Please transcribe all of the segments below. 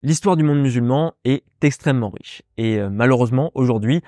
L'histoire du monde musulman est extrêmement riche et malheureusement aujourd'hui,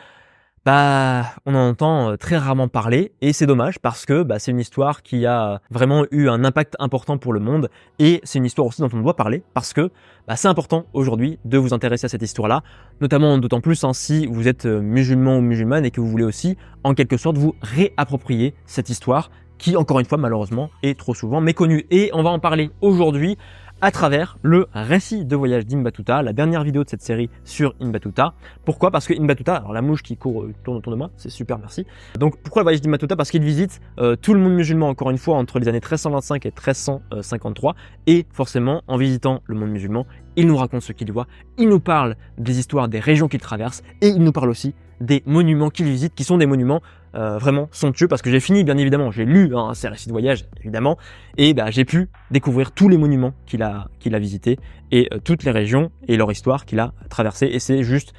on en entend très rarement parler et c'est dommage parce que c'est une histoire qui a vraiment eu un impact important pour le monde et c'est une histoire aussi dont on doit parler parce que c'est important aujourd'hui de vous intéresser à cette histoire-là, notamment d'autant plus si vous êtes musulman ou musulmane et que vous voulez aussi en quelque sorte vous réapproprier cette histoire qui encore une fois malheureusement est trop souvent méconnue et on va en parler aujourd'hui à travers le récit de voyage d'Ibn Battuta, la dernière vidéo de cette série sur Ibn Battuta. Pourquoi? Parce que Ibn Battuta, alors la mouche qui court tourne autour de moi, c'est super, merci. Donc pourquoi le voyage d'Ibn Battuta? Parce qu'il visite tout le monde musulman encore une fois entre les années 1325 et 1353 et forcément en visitant le monde musulman, il nous raconte ce qu'il voit, il nous parle des histoires des régions qu'il traverse et il nous parle aussi des monuments qu'il visite qui sont des monuments vraiment somptueux parce que j'ai fini bien évidemment, j'ai lu ces récits de voyage évidemment et j'ai pu découvrir tous les monuments qu'il a visités et toutes les régions et leur histoire qu'il a traversées et c'est juste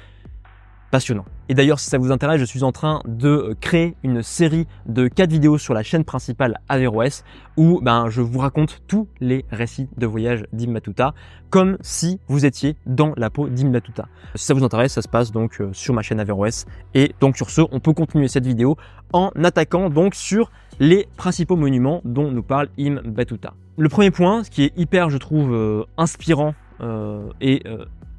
passionnant. Et d'ailleurs, si ça vous intéresse, je suis en train de créer une série de 4 vidéos sur la chaîne principale Averroès où je vous raconte tous les récits de voyage d'Ibn Battuta comme si vous étiez dans la peau d'Ibn Battuta. Si ça vous intéresse, ça se passe donc sur ma chaîne Averroès. Et donc sur ce, on peut continuer cette vidéo en attaquant donc sur les principaux monuments dont nous parle Ibn Battuta. Le premier point, ce qui est hyper, je trouve, inspirant et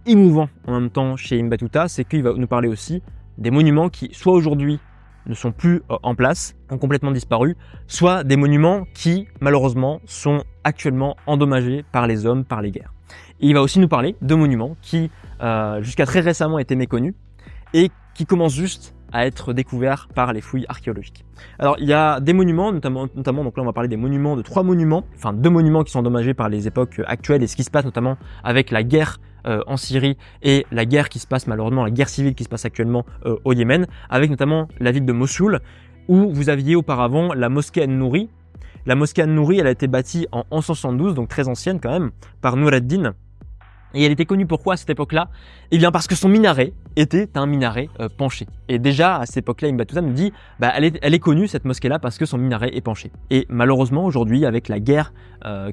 émouvant en même temps chez Ibn Battuta, c'est qu'il va nous parler aussi des monuments qui, soit aujourd'hui, ne sont plus en place, ont complètement disparu, soit des monuments qui, malheureusement, sont actuellement endommagés par les hommes, par les guerres. Et il va aussi nous parler de monuments qui, jusqu'à très récemment, étaient méconnus et qui commencent juste à être découverts par les fouilles archéologiques. Alors, il y a des monuments, notamment donc là, on va parler des monuments, de 3 monuments, enfin 2 monuments qui sont endommagés par les époques actuelles et ce qui se passe notamment avec la guerre en Syrie et la guerre qui se passe malheureusement, la guerre civile qui se passe actuellement au Yémen, avec notamment la ville de Mossoul, où vous aviez auparavant la mosquée An-Nouri. La mosquée An-Nouri, elle a été bâtie en 1172, donc très ancienne quand même, par Nur ad-Din. Et elle était connue pourquoi à cette époque-là? Eh bien parce que son minaret était un minaret penché. Et déjà à cette époque-là, Ibn Battuta nous dit elle est connue cette mosquée-là parce que son minaret est penché. Et malheureusement aujourd'hui avec la guerre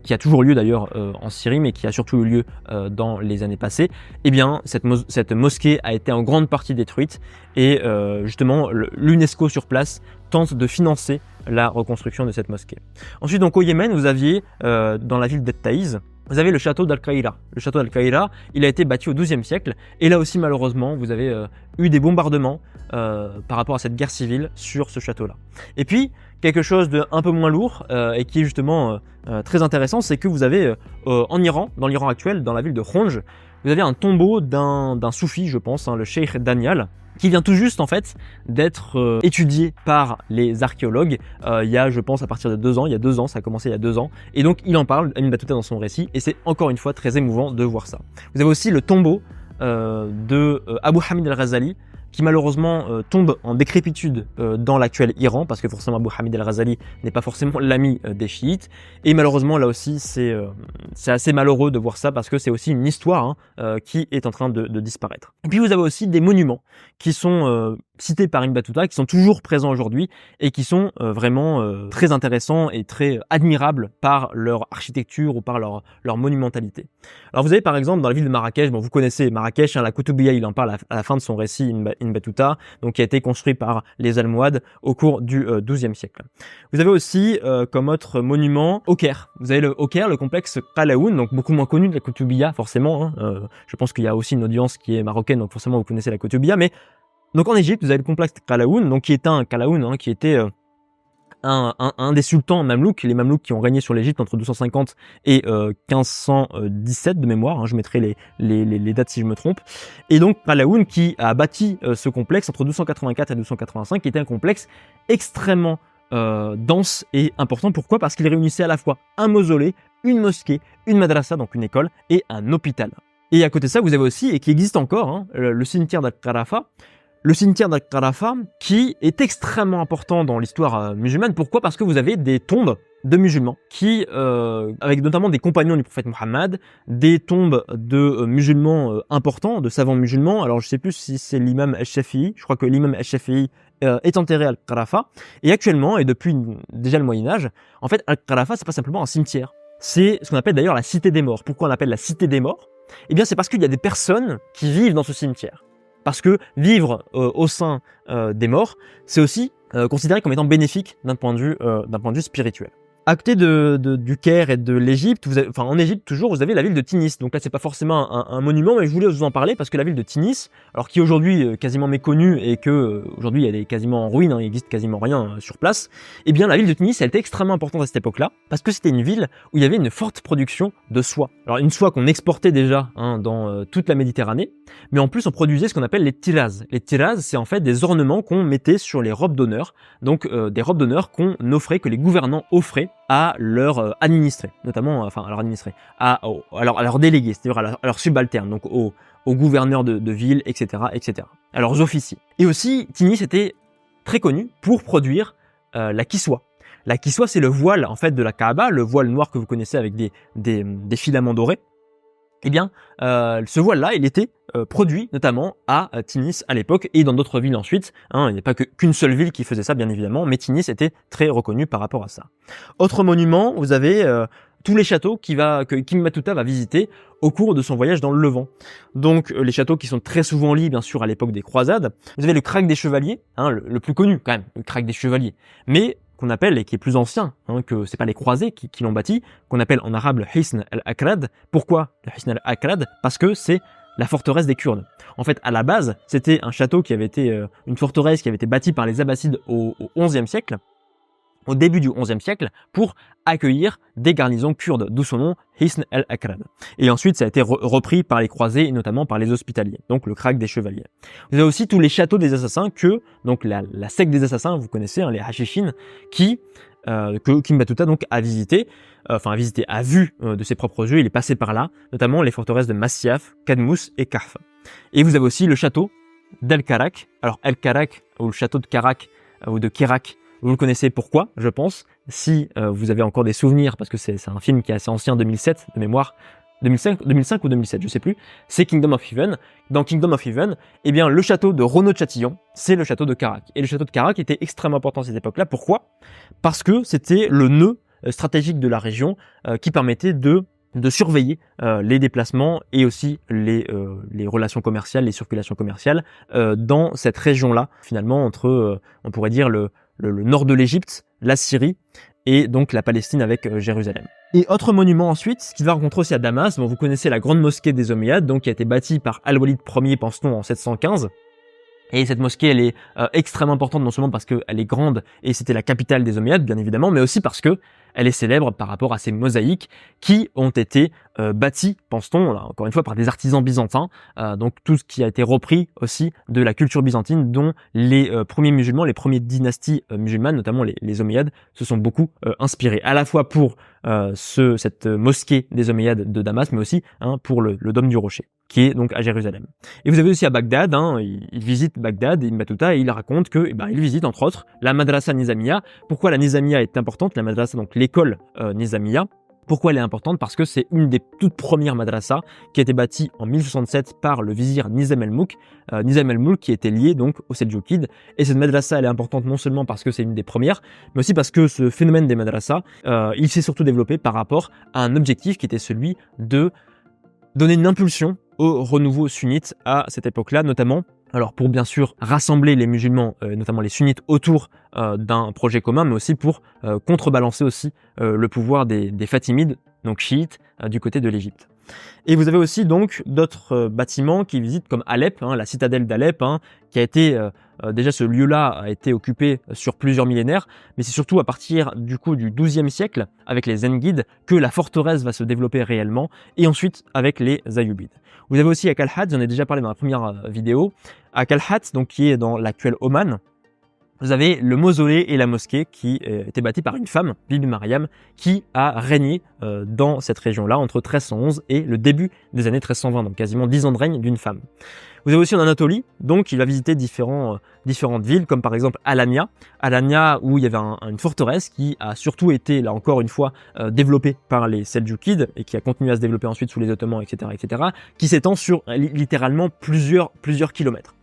qui a toujours lieu d'ailleurs en Syrie mais qui a surtout eu lieu dans les années passées, eh bien cette mosquée a été en grande partie détruite et justement l'UNESCO sur place tente de financer la reconstruction de cette mosquée. Ensuite donc au Yémen vous aviez dans la ville d'Et-Taïz, vous avez le château d'Al-Qaïra. Le château d'Al-Qaïra, il a été bâti au XIIe siècle. Et là aussi, malheureusement, vous avez eu des bombardements par rapport à cette guerre civile sur ce château-là. Et puis, quelque chose de un peu moins lourd et qui est justement très intéressant, c'est que vous avez en Iran, dans l'Iran actuel, dans la ville de Khonj, vous avez un tombeau d'un soufi, je pense, le Cheikh Danial, qui vient tout juste en fait d'être étudié par les archéologues il y a je pense à partir de 2 ans, il y a 2 ans, ça a commencé il y a 2 ans et donc il en parle, Ibn Battuta dans son récit et c'est encore une fois très émouvant de voir ça. Vous avez aussi le tombeau de Abu Hamid al-Ghazali qui malheureusement tombe en décrépitude dans l'actuel Iran parce que forcément Abu Hamid al-Ghazali n'est pas forcément l'ami des chiites et malheureusement là aussi c'est assez malheureux de voir ça parce que c'est aussi une histoire qui est en train de disparaître. Et puis vous avez aussi des monuments qui sont cités par Ibn Battuta, qui sont toujours présents aujourd'hui et qui sont vraiment très intéressants et très admirables par leur architecture ou par leur monumentalité. Alors vous avez par exemple dans la ville de Marrakech, bon vous connaissez Marrakech, la Koutoubia, il en parle à la fin de son récit Ibn Battuta, donc qui a été construit par les Almohades au cours du XIIe siècle. Vous avez aussi comme autre monument au Caire. Vous avez au Caire le complexe Qalaoun, donc beaucoup moins connu de la Koutoubia forcément. Je pense qu'il y a aussi une audience qui est marocaine, donc forcément vous connaissez la Koutoubia, mais donc en Égypte, vous avez le complexe Qalaoun, donc qui est un Qalaoun, qui était un des sultans mamelouks, les mamelouks qui ont régné sur l'Égypte entre 250 et 1517 de mémoire, je mettrai les dates si je me trompe. Et donc Qalaoun qui a bâti ce complexe entre 284 et 285, qui était un complexe extrêmement dense et important. Pourquoi? Parce qu'il réunissait à la fois un mausolée, une mosquée, une madrasa, donc une école, et un hôpital. Et à côté de ça, vous avez aussi, et qui existe encore, le cimetière d'Al-Qarafa. Le cimetière d'Al-Qarafa qui est extrêmement important dans l'histoire musulmane. Pourquoi? Parce que vous avez des tombes de musulmans qui, avec notamment des compagnons du prophète Mohammed, des tombes de musulmans importants, de savants musulmans. Alors je sais plus si c'est l'imam al-Shafi'i, je crois que l'imam al-Shafi'i est enterré à Al-Qarafa. Et actuellement, et depuis déjà le Moyen-Âge, en fait Al-Qarafa c'est pas simplement un cimetière. C'est ce qu'on appelle d'ailleurs la cité des morts. Pourquoi on l'appelle la cité des morts? Eh bien, c'est parce qu'il y a des personnes qui vivent dans ce cimetière. Parce que vivre au sein des morts, c'est aussi considéré comme étant bénéfique d'un point de vue spirituel. À côté du Caire et de l'Égypte, en Égypte toujours, vous avez la ville de Tinis. Donc là, c'est pas forcément un monument, mais je voulais vous en parler parce que la ville de Tinis, alors qui est aujourd'hui quasiment méconnue et que aujourd'hui elle est quasiment en ruine, hein, il n'existe quasiment rien sur place. Eh bien, la ville de Tinis, elle était extrêmement importante à cette époque-là parce que c'était une ville où il y avait une forte production de soie. Alors une soie qu'on exportait déjà dans toute la Méditerranée, mais en plus on produisait ce qu'on appelle les tiraz. Les tiraz, c'est en fait des ornements qu'on mettait sur les robes d'honneur, donc des robes d'honneur qu'on offrait, que les gouvernants offraient à leurs administrés, notamment, à leurs administrés, à leurs délégués, c'est-à-dire à leurs subalternes, donc aux gouverneurs de ville, etc., etc., à leurs officiers. Et aussi, Tinis était très connu pour produire la kiswa. La kiswa, c'est le voile en fait de la Kaaba, le voile noir que vous connaissez avec des filaments dorés. Eh bien, ce voile-là, il était produit notamment à Tinis à l'époque et dans d'autres villes ensuite. Il n'y a pas qu'une seule ville qui faisait ça, bien évidemment, mais Tinis était très reconnu par rapport à ça. Autre monument, vous avez tous les châteaux que King Matuta va visiter au cours de son voyage dans le Levant. Donc les châteaux qui sont très souvent liés, bien sûr, à l'époque des croisades. Vous avez le Krag des Chevaliers, le plus connu quand même, le Krag des Chevaliers. Mais qu'on appelle, et qui est plus ancien, que c'est pas les croisés qui l'ont bâti, qu'on appelle en arabe le Hisn al-Akrad. Pourquoi le Hisn al-Akrad? Parce que c'est la forteresse des Kurdes. En fait, à la base, c'était un château qui avait été, une forteresse qui avait été bâtie par les Abbassides au XIe siècle, au début du XIe siècle, pour accueillir des garnisons kurdes, d'où son nom, Hisn al-Akrad. Et ensuite, ça a été repris par les croisés, et notamment par les hospitaliers, donc le Krag des Chevaliers. Vous avez aussi tous les châteaux des assassins donc la secte des assassins, vous connaissez, les Hashishines, que King Batuta donc a vu de ses propres yeux, il est passé par là, notamment les forteresses de Masyaf, Kadmous et Kahf. Et vous avez aussi le château d'Al-Karak. Alors Al-Karak, ou le château de Karak, ou de Kerak, vous le connaissez pourquoi, je pense, si vous avez encore des souvenirs, parce que c'est un film qui est assez ancien, 2007, de mémoire, 2005 ou 2007, je sais plus, c'est Kingdom of Heaven. Dans Kingdom of Heaven, eh bien, le château de Renaud de Châtillon, c'est le château de Karak. Et le château de Karak était extrêmement important à cette époque-là. Pourquoi? Parce que c'était le nœud stratégique de la région qui permettait de surveiller les déplacements et aussi les relations commerciales, les circulations commerciales dans cette région-là, finalement, entre, on pourrait dire, le nord de l'Égypte, la Syrie et donc la Palestine avec Jérusalem. Et autre monument ensuite, qui va rencontrer aussi à Damas, vous connaissez la grande mosquée des Omeyyades, donc qui a été bâtie par Al-Walid Ier, pense-t-on, en 715. Et cette mosquée, elle est extrêmement importante, non seulement parce qu'elle est grande et c'était la capitale des Omeyyades, bien évidemment, mais aussi parce que elle est célèbre par rapport à ces mosaïques qui ont été bâties, pense-t-on, là, encore une fois, par des artisans byzantins. Donc tout ce qui a été repris aussi de la culture byzantine, dont les premiers musulmans, les premières dynasties musulmanes, notamment les Omeyyades, se sont beaucoup inspirés, à la fois pour cette mosquée des Omeyyades de Damas, mais aussi pour le dôme du rocher, qui est donc à Jérusalem. Et vous avez aussi à Bagdad, il visite Bagdad, Ibn Battuta, et il raconte que il visite entre autres la Madrasa Nizamiya. Pourquoi la Nizamiya est importante? La Madrasa, donc l'école Nizamiya. Pourquoi elle est importante? Parce que c'est une des toutes premières madrasas qui a été bâtie en 1067 par le vizir Nizam el-Mulk. Nizam el-Mulk qui était lié donc aux Seldjoukides. Et cette madrasa, elle est importante non seulement parce que c'est une des premières, mais aussi parce que ce phénomène des madrasas, il s'est surtout développé par rapport à un objectif qui était celui de donner une impulsion au renouveau sunnite à cette époque-là, notamment pour bien sûr rassembler les musulmans, notamment les sunnites, autour d'un projet commun, mais aussi pour contrebalancer aussi le pouvoir des Fatimides, donc chiites, du côté de l'Égypte. Et vous avez aussi donc d'autres bâtiments qui visitent comme Alep, la citadelle d'Alep, qui a été déjà ce lieu-là a été occupé sur plusieurs millénaires, mais c'est surtout à partir du XIIe siècle avec les Zengides que la forteresse va se développer réellement, et ensuite avec les Ayyubides. Vous avez aussi à Kalhat, j'en ai déjà parlé dans la première vidéo, à Kalhat, donc qui est dans l'actuel Oman. Vous avez le mausolée et la mosquée qui étaient bâtis par une femme, Bibi Mariam, qui a régné dans cette région-là entre 1311 et le début des années 1320, donc quasiment 10 ans de règne d'une femme. Vous avez aussi en Anatolie, donc il va visiter différentes villes, comme par exemple Alanya. Alanya, où il y avait une forteresse qui a surtout été, là encore une fois, développée par les Seldjoukides et qui a continué à se développer ensuite sous les Ottomans, etc., qui s'étend sur littéralement plusieurs kilomètres.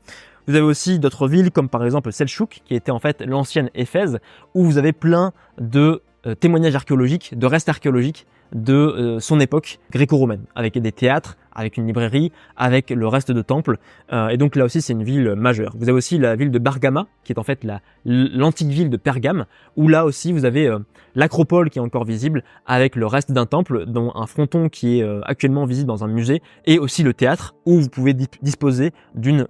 Vous avez aussi d'autres villes comme par exemple Selchouk, qui était en fait l'ancienne Éphèse, où vous avez plein de témoignages archéologiques, de restes archéologiques de son époque gréco-romaine, avec des théâtres avec une librairie, avec le reste de temples. Et donc là aussi, c'est une ville majeure. Vous avez aussi la ville de Bergama, qui est en fait l'antique ville de Pergame, où là aussi, vous avez l'acropole qui est encore visible, avec le reste d'un temple, dont un fronton qui est actuellement visible dans un musée, et aussi le théâtre, où vous pouvez disposer d'une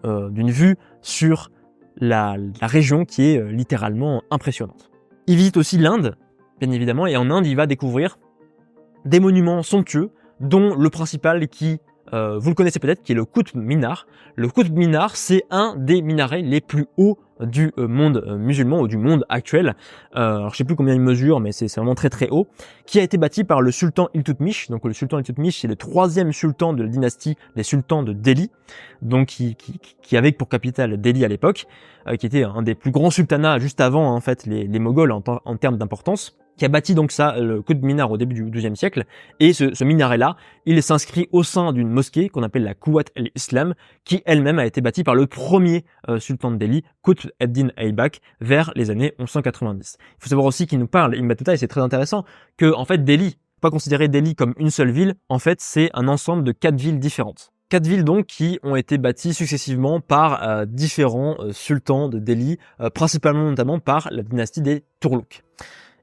vue sur la région qui est littéralement impressionnante. Il visite aussi l'Inde, bien évidemment, et en Inde, il va découvrir des monuments somptueux, dont le principal qui, vous le connaissez peut-être, qui est le Qutb Minar. Le Qutb Minar, c'est un des minarets les plus hauts du monde musulman ou du monde actuel. Alors je sais plus combien il mesure, mais c'est vraiment très très haut, qui a été bâti par le sultan Iltutmish. Donc le sultan Iltutmish, c'est le 3e sultan de la dynastie des sultans de Delhi, donc qui avait pour capitale Delhi à l'époque, qui était un des plus grands sultanats juste avant en fait les Moghols en termes d'importance, qui a bâti donc ça, le Qutb Minar au début du XIIe siècle. Et ce minaret-là, il s'inscrit au sein d'une mosquée qu'on appelle la Quwwat al-Islam, qui elle-même a été bâtie par le premier sultan de Delhi, Qutb ad-Din Aybak, vers les années 1190. Il faut savoir aussi qu'il nous parle, Ibn Battuta, et c'est très intéressant, que en fait Delhi, pas considérer Delhi comme une seule ville, en fait c'est un ensemble de 4 villes différentes. 4 villes donc qui ont été bâties successivement par différents sultans de Delhi, principalement notamment par la dynastie des Turluk.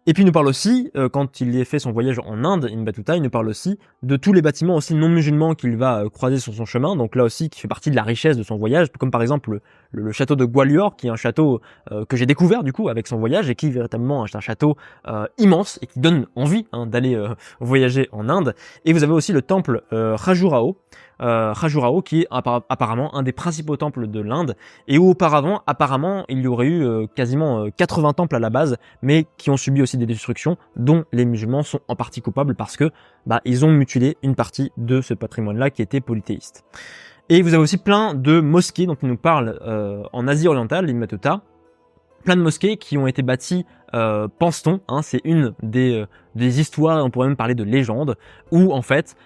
Et puis il nous parle aussi, quand il fait son voyage en Inde, Ibn Battuta, il nous parle aussi de tous les bâtiments aussi non musulmans qu'il va croiser sur son chemin, donc là aussi qui fait partie de la richesse de son voyage, comme par exemple le château de Gwalior, qui est un château que j'ai découvert du coup avec son voyage, et qui véritablement est un château immense, et qui donne envie d'aller voyager en Inde. Et vous avez aussi le temple Khajuraho, qui est apparemment un des principaux temples de l'Inde, et où auparavant, apparemment, il y aurait eu quasiment 80 temples à la base, mais qui ont subi aussi des destructions, dont les musulmans sont en partie coupables parce que ils ont mutilé une partie de ce patrimoine-là qui était polythéiste. Et vous avez aussi plein de mosquées dont il nous parle en Asie orientale, Ibn Battuta, plein de mosquées qui ont été bâties, pense-t-on, c'est une des histoires, on pourrait même parler de légendes, où en fait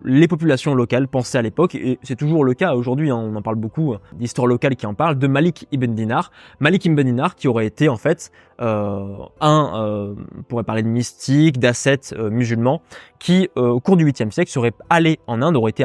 les populations locales pensaient à l'époque, et c'est toujours le cas aujourd'hui, on en parle beaucoup, d'histoires locales qui en parlent, de Malik ibn Dinar. Malik ibn Dinar qui aurait été en fait on pourrait parler de mystique, d'ascète musulman, qui au cours du 8e siècle serait allé en Inde, aurait été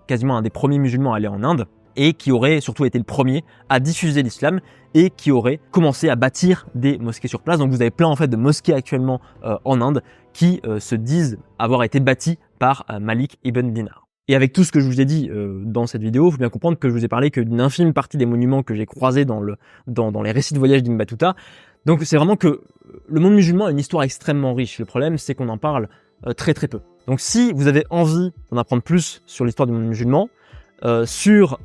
quasiment un des premiers musulmans à aller en Inde, et qui aurait surtout été le premier à diffuser l'islam et qui aurait commencé à bâtir des mosquées sur place. Donc vous avez plein en fait de mosquées actuellement en Inde qui se disent avoir été bâties par Malik ibn Dinar. Et avec tout ce que je vous ai dit dans cette vidéo, il faut bien comprendre que je vous ai parlé que d'une infime partie des monuments que j'ai croisés dans les récits de voyage d'Ibn Battuta. Donc c'est vraiment que le monde musulman a une histoire extrêmement riche. Le problème, c'est qu'on en parle très très peu. Donc si vous avez envie d'en apprendre plus sur l'histoire du monde musulman, sur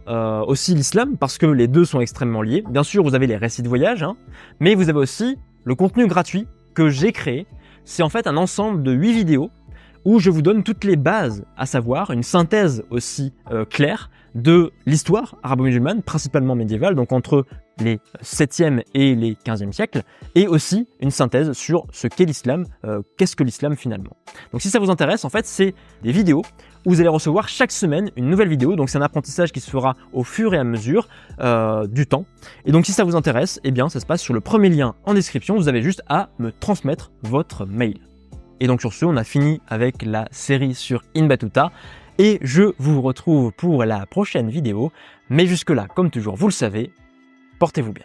aussi l'islam, parce que les deux sont extrêmement liés. Bien sûr, vous avez les récits de voyage, mais vous avez aussi le contenu gratuit que j'ai créé. C'est en fait un ensemble de 8 vidéos où je vous donne toutes les bases, à savoir une synthèse aussi claire de l'histoire arabo-musulmane, principalement médiévale, donc entre les 7e et les 15e siècles, et aussi une synthèse sur ce qu'est l'islam, qu'est-ce que l'islam finalement. Donc si ça vous intéresse, en fait, c'est des vidéos où vous allez recevoir chaque semaine une nouvelle vidéo, donc c'est un apprentissage qui se fera au fur et à mesure du temps. Et donc si ça vous intéresse, eh bien ça se passe sur le premier lien en description, vous avez juste à me transmettre votre mail. Et donc sur ce, on a fini avec la série sur Ibn Battuta, et je vous retrouve pour la prochaine vidéo, mais jusque là, comme toujours, vous le savez, portez-vous bien.